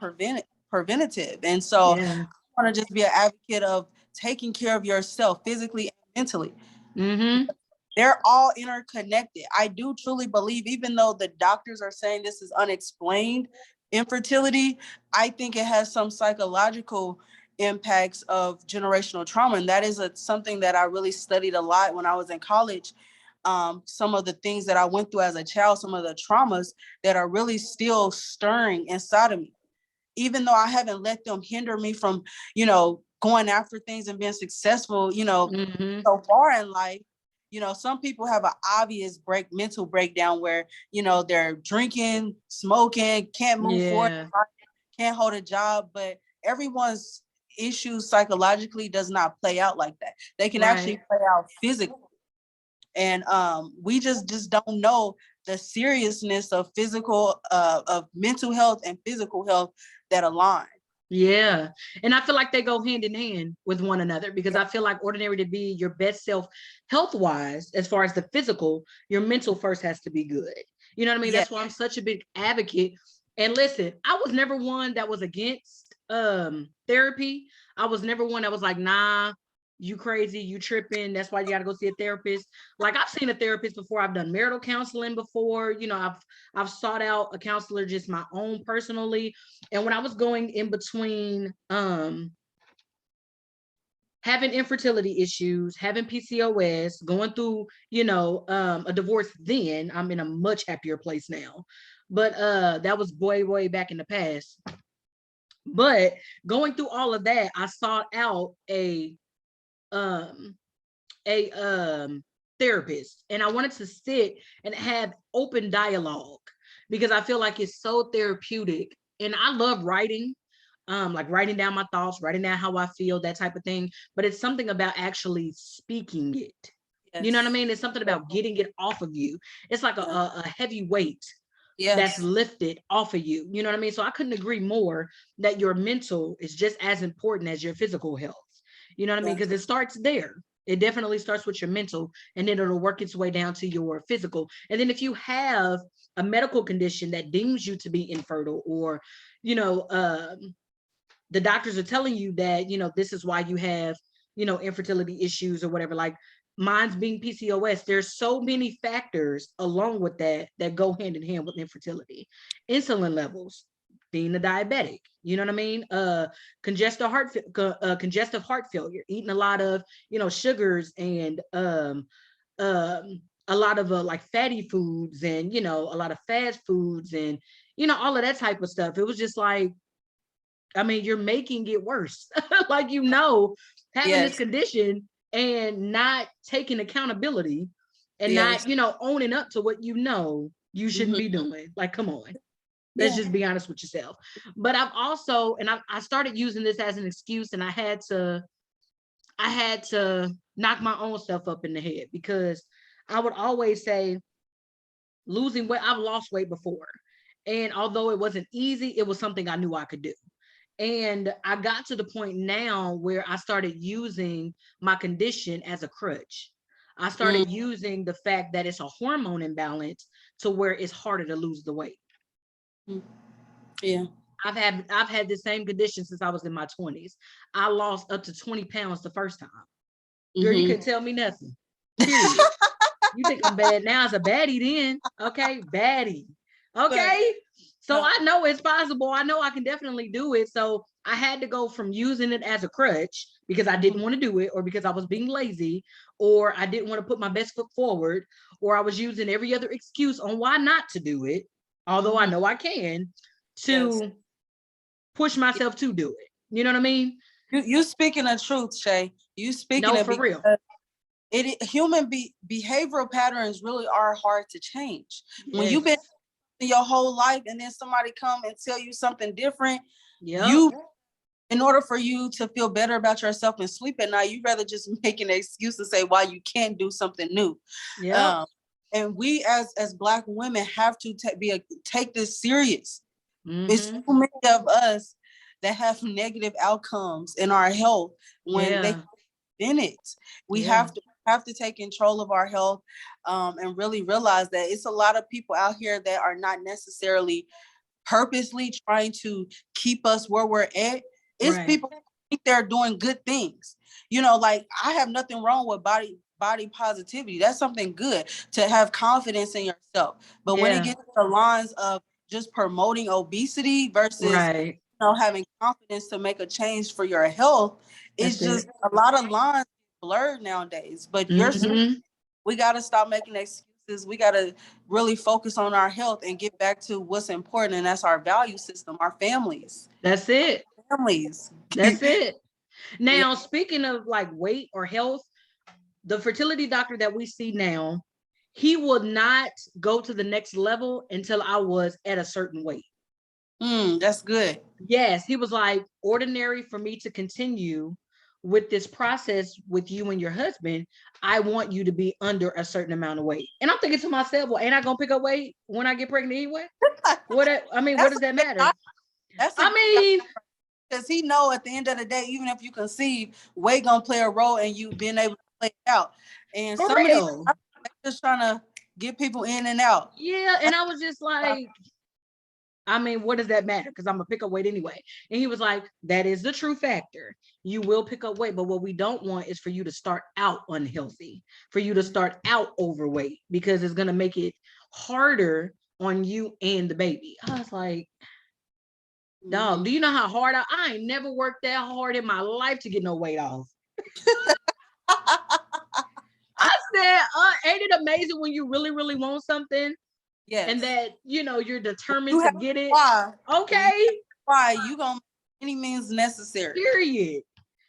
preventative. And so
Yeah.
I want to just be an advocate of taking care of yourself physically and mentally.
Mm-hmm.
They're all interconnected. I do truly believe, even though the doctors are saying this is unexplained infertility, I think it has some psychological impacts of generational trauma. And that is something that I really studied a lot when I was in college. Some of the things that I went through as a child, some of the traumas that are really still stirring inside of me, even though I haven't let them hinder me from, going after things and being successful,
Mm-hmm.
so far in life. Some people have an obvious mental breakdown where, they're drinking, smoking, can't move forward,
Yeah.
can't hold a job, but everyone's issues psychologically does not play out like that. They can actually
Right.
play out physically. And we just don't know the seriousness of mental health and physical health that align.
Yeah. And I feel like they go hand in hand with one another, because I feel like ordinary to be your best self health wise, as far as the physical, your mental first has to be good. You know what I mean?
Yeah.
That's why I'm such a big advocate. And listen, I was never one that was against therapy. I was never one that was like, nah, you crazy, you tripping. That's why you got to go see a therapist. Like, I've seen a therapist before. I've done marital counseling before. I've sought out a counselor just my own personally. And when I was going in between having infertility issues, having PCOS, going through, a divorce, then I'm in a much happier place now. But that was way back in the past. But going through all of that, I sought out um a therapist, and I wanted to sit and have open dialogue, because I feel like it's so therapeutic. And I love writing, like writing down my thoughts, writing down how I feel, that type of thing. But it's something about actually speaking it. You know what I
Yes.
mean? It's something about getting it off of you. It's like
Yeah.
a heavy weight that's
Yes.
lifted off of you. You know what I mean? So I couldn't agree more that your mental is just as important as your physical health. You know what I mean?
Yeah.
Because it starts there. It definitely starts with your mental, and then it'll work its way down to your physical. And then if you have a medical condition that deems you to be infertile, or, you know, the doctors are telling you that, this is why you have, infertility issues or whatever, like mine's being PCOS. There's so many factors along with that go hand in hand with infertility. Insulin levels, being a diabetic, you know what I mean? Congestive heart failure, eating a lot of, sugars, and a lot of like fatty foods, and, a lot of fast foods, and, all of that type of stuff. It was just like, I mean, you're making it worse. Like, having this
Yes.
condition and not taking accountability, and not,
Yes.
owning up to what you shouldn't
Hmm.
be doing. Like, come on. Let's
Yeah.
just be honest with yourself. But I've also, and I started using this as an excuse, and I had to knock my own self up in the head, because I would always say, losing weight, I've lost weight before. And although it wasn't easy, it was something I knew I could do. And I got to the point now where I started using my condition as a crutch. I
Mm.
started using the fact that it's a hormone imbalance to where it's harder to lose the weight.
Yeah.
I've had the same condition since I was in my 20s. I lost up to 20 pounds the first time. Girl, you couldn't tell me nothing. Period. You think I'm bad now as a baddie then. Okay, baddie. Okay. So I know it's possible. I know I can definitely do it. So I had to go from using it as a crutch because I didn't want to do it, or because I was being lazy, or I didn't want to put my best foot forward, or I was using every other excuse on why not to do it, although I know I can, to push myself to do it. You know what I mean?
You speaking the truth, Shay. You speaking
No,
it
for real.
human behavioral patterns really are hard to change.
Yes.
When you've been your whole life and then somebody come and tell you something different,
yep.
In order for you to feel better about yourself and sleep at night, you'd rather just make an excuse to say why you can't do something new.
Yeah.
And we as Black women have to take this serious. It's too many of us that have negative outcomes in our health when they in it. We have to take control of our health, and really realize that it's a lot of people out here that are not necessarily purposely trying to keep us where we're at. It's people who think they're doing good things. You know, like, I have nothing wrong with body positivity. That's something good, to have confidence in yourself. But when it gets to the lines of just promoting obesity versus having confidence to make a change for your health, it's just a lot of lines blurred nowadays. But we got to stop making excuses. We got to really focus on our health and get back to what's important, and that's our value system, our families.
That's it.
Families.
That's it. Now, speaking of like weight or health, the fertility doctor that we see now, he would not go to the next level until I was at a certain weight.
That's good.
Yes, he was like, ordinary for me to continue with this process with you and your husband, I want you to be under a certain amount of weight. And I'm thinking to myself, well, ain't I gonna pick up weight when I get pregnant anyway? What does that matter?
Because he know at the end of the day, even if you conceive, weight gonna play a role in you being able to play it out. And some of these just trying to get people in and out.
Yeah, and I was just like, what does that matter? Because I'm gonna pick up weight anyway. And he was like, that is the true factor. You will pick up weight, but what we don't want is for you to start out unhealthy, for you to start out overweight, because it's gonna make it harder on you and the baby. I was like, dog, do you know how hard I ain't never worked that hard in my life to get no weight off. I said, ain't it amazing when you really, really want something? Yes. And that, you're determined to get it. Why. Okay.
Why you gonna any means necessary.
Period.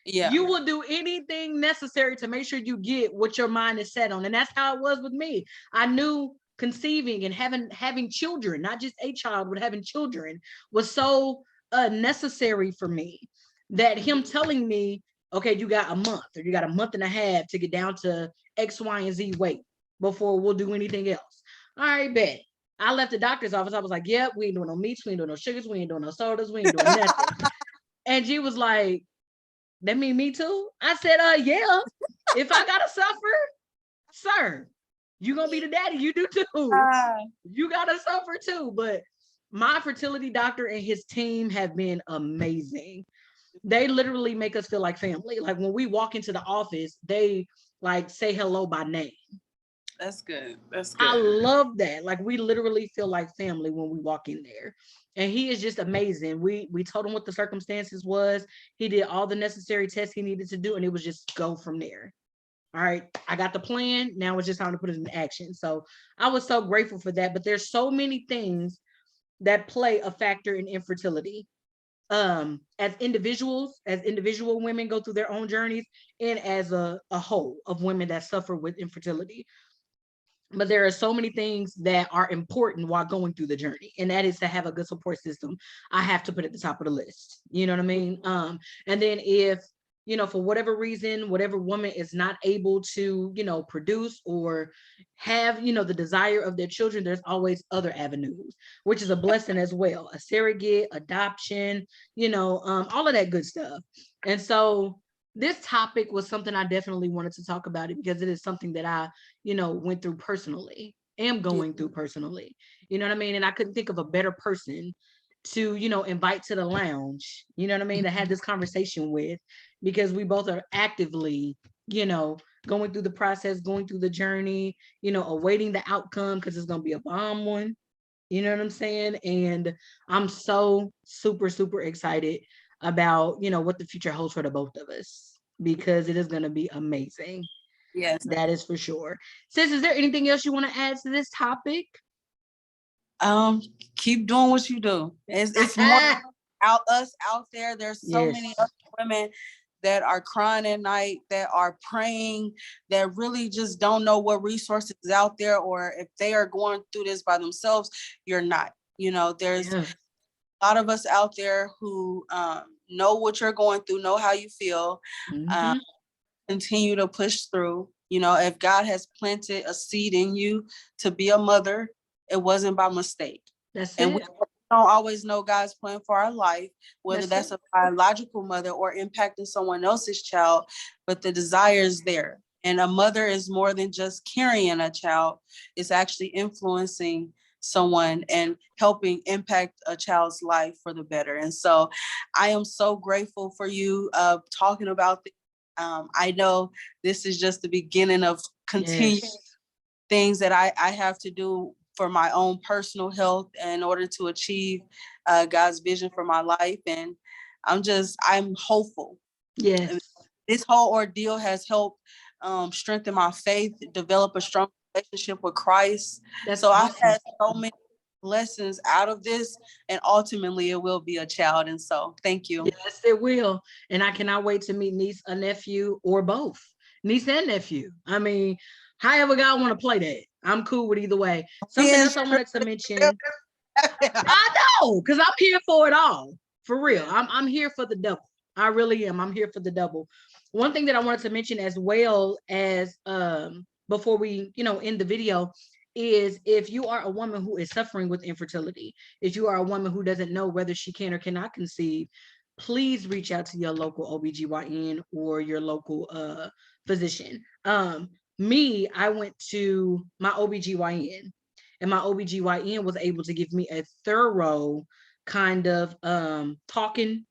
Yeah. You will do anything necessary to make sure you get what your mind is set on. And that's how it was with me. I knew conceiving and having children, not just a child, but having children was so necessary for me, that him telling me, okay, you got a month or you got a month and a half to get down to X, Y, and Z weight before we'll do anything else. All right, bet. I left the doctor's office. I was like, yep, we ain't doing no meats, we ain't doing no sugars, we ain't doing no sodas, we ain't doing nothing. And she was like, that mean me too? I said, yeah. If I gotta suffer, sir, you gonna be the daddy. You do too. You gotta suffer too. But my fertility doctor and his team have been amazing. They literally make us feel like family. Like when we walk into the office, they like say hello by name.
That's good. That's good.
I love that. Like we literally feel like family when we walk in there. And he is just amazing. We told him what the circumstances was. He did all the necessary tests he needed to do, and it was just go from there. All right, I got the plan. Now it's just time to put it in action. So I was so grateful for that. But there's so many things that play a factor in infertility. As individual women go through their own journeys, and as a whole of women that suffer with infertility. But there are so many things that are important while going through the journey, and that is to have a good support system. I have to put at the top of the list. You know what I mean? And then if, for whatever reason, whatever woman is not able to, produce or have, the desire of their children, there's always other avenues, which is a blessing as well. A surrogate, adoption, all of that good stuff. And so this topic was something I definitely wanted to talk about, it because it is something that I, went through personally, am going through personally. You know what I mean? And I couldn't think of a better person to, invite to the lounge, you know what I mean, to have this conversation with, because we both are actively, going through the process, going through the journey, awaiting the outcome, because it's going to be a bomb one. You know what I'm saying? And I'm so super, super excited about, what the future holds for the both of us, because it is going to be amazing.
Yes.
That is for sure. Sis, is there anything else you want to add to this topic?
Keep doing what you do. It's more us out there. There's so
Yes.
many other women that are crying at night, that are praying, that really just don't know what resources is out there, or if they are going through this by themselves. You're not. There's
Yeah.
a lot of us out there who know what you're going through, know how you feel.
Mm-hmm.
Continue to push through. If God has planted a seed in you to be a mother, it wasn't by mistake.
That's
And we
it.
don't always know God's plan for our life, whether
That's
that's a biological mother or impacting someone else's child, but the desire is there. And a mother is more than just carrying a child, it's actually influencing someone and helping impact a child's life for the better. And so I am so grateful for you talking about this. I know this is just the beginning of continued
Yes.
things that I have to do for my own personal health in order to achieve God's vision for my life. And I'm hopeful.
Yes.
This whole ordeal has helped strengthen my faith, develop a strong relationship with Christ.
That's
So I've
awesome.
had so many lessons out of this, and ultimately it will be a child. And so thank you.
Yes, it will. And I cannot wait to meet niece or nephew, or both. Niece and nephew. I mean, however God want to play that. I'm cool with either way. Something else I wanted to mention. I know, because I'm here for it all. For real. I'm here for the double. I really am. I'm here for the double. One thing that I wanted to mention, as well as before we, end the video, is if you are a woman who is suffering with infertility, if you are a woman who doesn't know whether she can or cannot conceive, please reach out to your local OBGYN or your local physician. I went to my OBGYN, and my OBGYN was able to give me a thorough kind of talking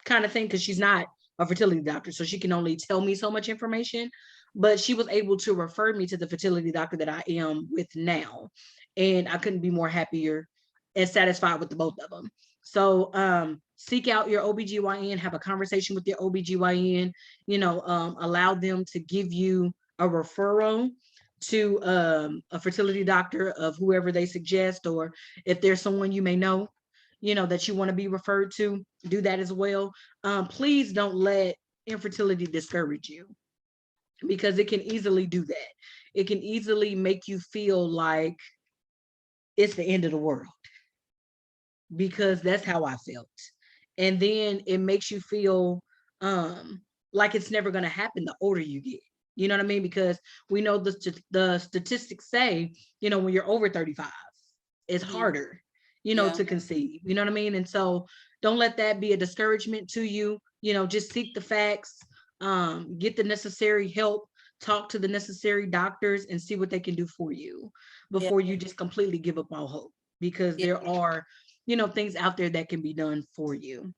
kind of thing, because she's not a fertility doctor, so she can only tell me so much information. But she was able to refer me to the fertility doctor that I am with now, and I couldn't be more happier and satisfied with the both of them. So seek out your OBGYN, have a conversation with your OBGYN, allow them to give you a referral to a fertility doctor of whoever they suggest, or if there's someone you may know, that you want to be referred to, do that as well. Please don't let infertility discourage you, because it can easily do that. It can easily make you feel like it's the end of the world, because that's how I felt. And then it makes you feel like it's never going to happen the older you get. You know what I mean? Because we know the statistics say, when you're over 35, it's harder, to conceive. You know what I mean? And so don't let that be a discouragement to you. Just seek the facts, get the necessary help, talk to the necessary doctors, and see what they can do for you before you just completely give up all hope, because there are, things out there that can be done for you.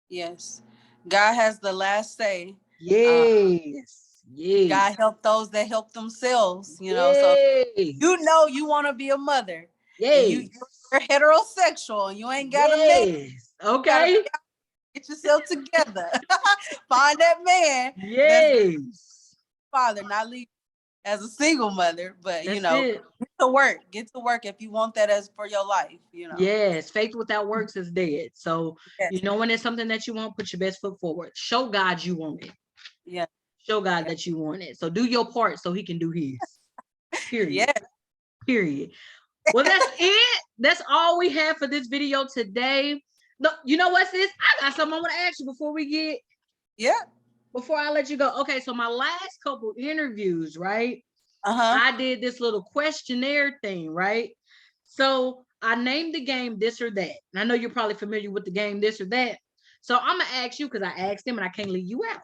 Yes. God has the last say.
Yes. Yes.
God help those that help themselves, So
Yes.
you want to be a mother, and
Yes.
you're heterosexual, and you ain't got a man.
Yes.
You gotta
Okay.
get yourself together. Find that man that's
Yes.
father, not leave as a single mother, but
That's it.
get to work. Get to work if you want that as for your life.
Yes. Faith without works is dead. So,
Yes.
when it's something that you want, put your best foot forward. Show God you want it.
Yeah.
Show God that you want it. So do your part so he can do his. Period.
Yeah.
Period. Well, that's it. That's all we have for this video today. No, you know what, sis? I got something I want to ask you before I let you go. Okay, so my last couple interviews, right? I did this little questionnaire thing, right? So I named the game This or That. And I know you're probably familiar with the game This or That. So I'm gonna ask you, because I asked him and I can't leave you out.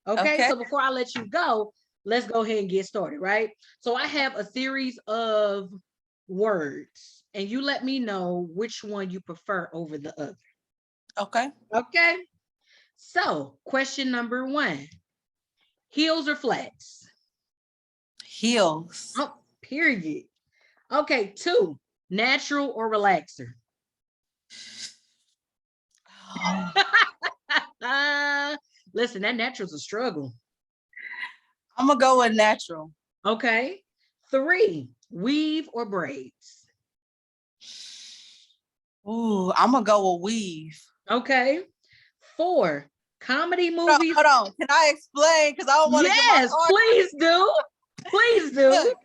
Okay, so before I let you go, let's go ahead and get started, right? So I have a series of words, and you let me know which one you prefer over the other.
Okay.
Okay. So, question number 1, heels or flats?
Heels.
Oh, period. Okay. 2, natural or relaxer? Listen, that natural's a struggle.
I'm gonna go with natural.
Okay. 3, weave or braids?
Ooh, I'm gonna go with weave.
Okay. 4, comedy
Hold on,
movies.
hold on. Can I explain? Because I don't want to get my
Yes,
card.
please do. Please do.
Look,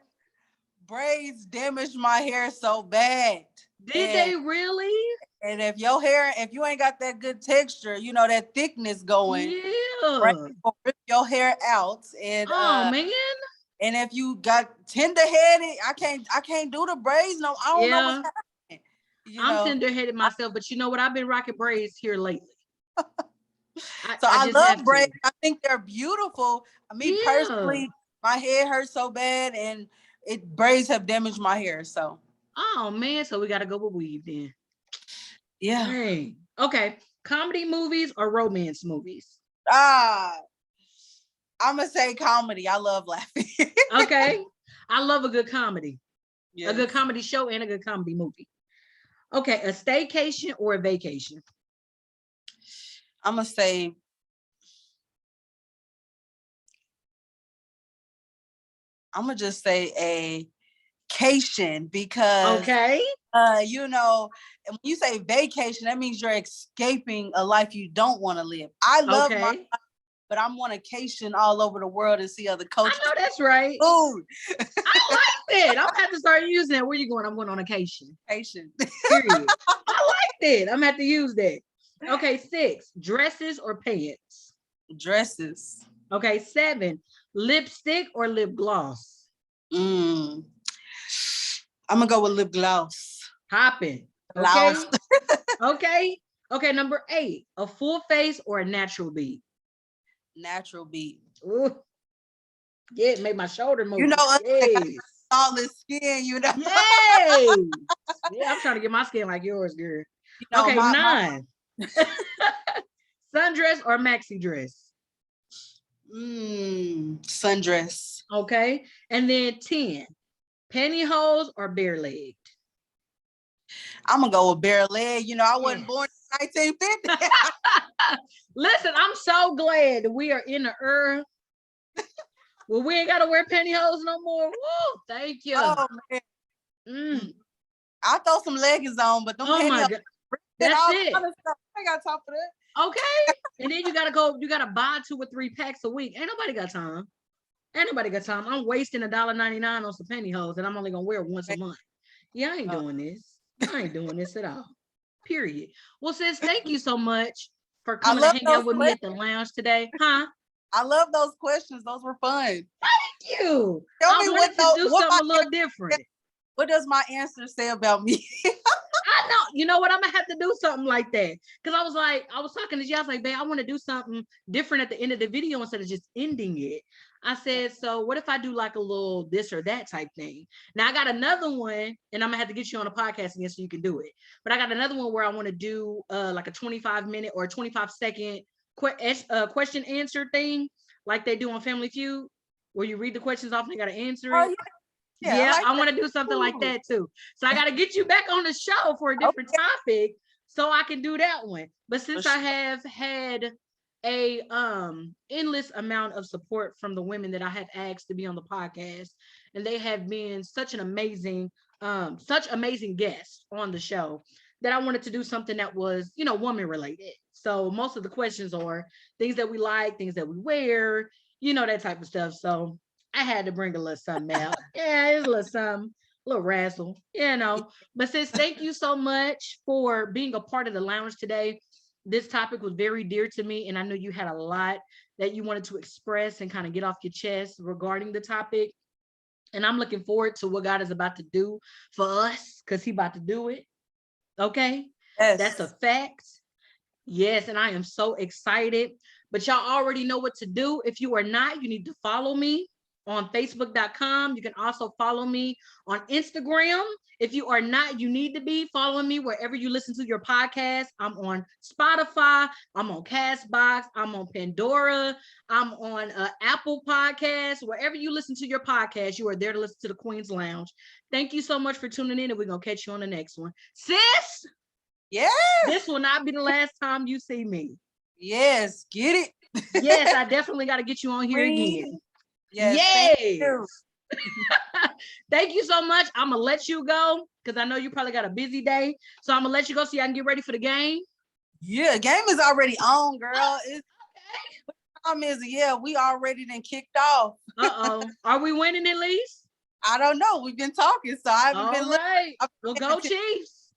braids damaged my hair so bad.
Did they really?
And if your hair, if you ain't got that good texture, you know, that thickness going, braids
Yeah.
will rip your hair out. And
Oh man.
and if you got tender headed, I can't do the braids. No, I don't know what's
Yeah.
happening. You
I'm
know,
tender-headed myself, but you know what? I've been rocking braids here lately.
so
I
I
just have
love
to.
braids. I think they're beautiful. Me
Yeah.
personally, my hair hurts so bad, and braids have damaged my hair. So
Oh man. So we gotta go with weave then.
yeah.
Dang. Okay. Comedy movies or romance movies?
Ah, I'm gonna say comedy. I love laughing.
Okay. I love a good comedy. A good
Yes.
comedy show and a good comedy movie. Okay, a staycation or a vacation?
I'm gonna say I'm gonna just say a vacation because
Okay.
you know, and when you say vacation, that means you're escaping a life you don't want to live. I love my,
Okay.
but I'm on vacation all over the world and see other
I
cultures.
know that's right.
Food.
I like it. I'm gonna have to start using that. Where you going? I'm going on vacation.
Vacation.
Period. I like it. I'm gonna have to use that. Okay, 6, dresses or pants?
Dresses.
Okay, 7, lipstick or lip gloss?
Mm. I'm gonna go with lip gloss.
Hopping. Okay.
Gloss.
Okay. Okay, number 8, a full face or a natural beat?
Natural beat.
Ooh, yeah, it made my shoulder move.
You know, us that got
Yes.
flawless skin. You know.
Yes. Yeah, I'm trying to get my skin like yours, girl.
You know,
Okay,
my
9, sundress or maxi dress?
sundress.
Okay. And then 10, pantyhose or bare legged?
I'm gonna go with bare leg. You know, I wasn't
Yes.
born in 1950.
Listen, I'm so glad that we are in the era where we ain't gotta wear pantyhose no more. Woo, thank you.
Oh man,
Mm.
I'll throw some leggings on, but them
Oh my
pantyhose
god.
and
That's
all
it.
kind of stuff. I ain't got time for that.
Okay. And then you gotta buy 2 or 3 packs a week. Ain't nobody got time. Ain't nobody got time. I'm wasting $1.99 on some pantyhose and I'm only gonna wear it once a month. Yeah, I ain't doing this. I ain't doing this at all. Period. Well, sis, thank you so much for
I
coming to
love
hang
those
out with me
questions.
at the lounge today. Huh?
I love those questions. Those were fun.
Thank you.
Tell
I
me
wanted to do
what
something a little different.
what does my answer say about me?
I know. You know what? I'm gonna have to do something like that. Cause I was talking to you. I was like, babe, I want to do something different at the end of the video instead of just ending it. I said, so what if I do like a little this or that type thing? Now I got another one, and I'm gonna have to get you on a podcast again so you can do it. But I got another one where I want to do like a 25-minute or 25-second question answer thing, like they do on Family Feud, where you read the questions off and they gotta answer
Oh
it.
yeah, I
Yeah,
like
I
that.
want to do something like
Ooh.
that too. So I got to get you back on the show for a different topic so I can do that one. But since I have had a endless amount of support from the women that I have asked to be on the podcast, and they have been such amazing guests on the show, that I wanted to do something that was, woman related. So most of the questions are things that we like, things that we wear, that type of stuff. So I had to bring a little something out. Yeah, it's a little something, a little razzle. But sis, thank you so much for being a part of the lounge today. This topic was very dear to me, and I know you had a lot that you wanted to express and kind of get off your chest regarding the topic. And I'm looking forward to what God is about to do for us, because He about to do it. Okay?
Yes.
That's a fact. Yes, and I am so excited. But y'all already know what to do. If you are not, you need to follow me on Facebook.com. You can also follow me on Instagram. If you are not, you need to be following me wherever you listen to your podcast. I'm on Spotify. I'm on Castbox. I'm on Pandora. I'm on Apple Podcasts. Wherever you listen to your podcast, you are there to listen to the Queen's Lounge. Thank you so much for tuning in, and we're going to catch you on the next one. Sis,
yes,
this will not be the last time you see me.
Yes, get it.
Yes, I definitely got to get you on here again.
Yes.
Yes. Thank you so much. I'm going to let you go because I know you probably got a busy day. So I'm going to let you go so y'all can get ready for the game.
Yeah, game is already on, girl. It's we already done kicked off.
Are we winning at least?
I don't know. We've been talking, so I haven't been
right. Well, go Chiefs.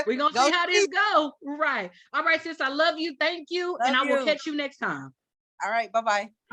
We're going to see how this go. Right. All right, sis. I love you. Thank you. And I will catch you next time.
All right. Bye-bye.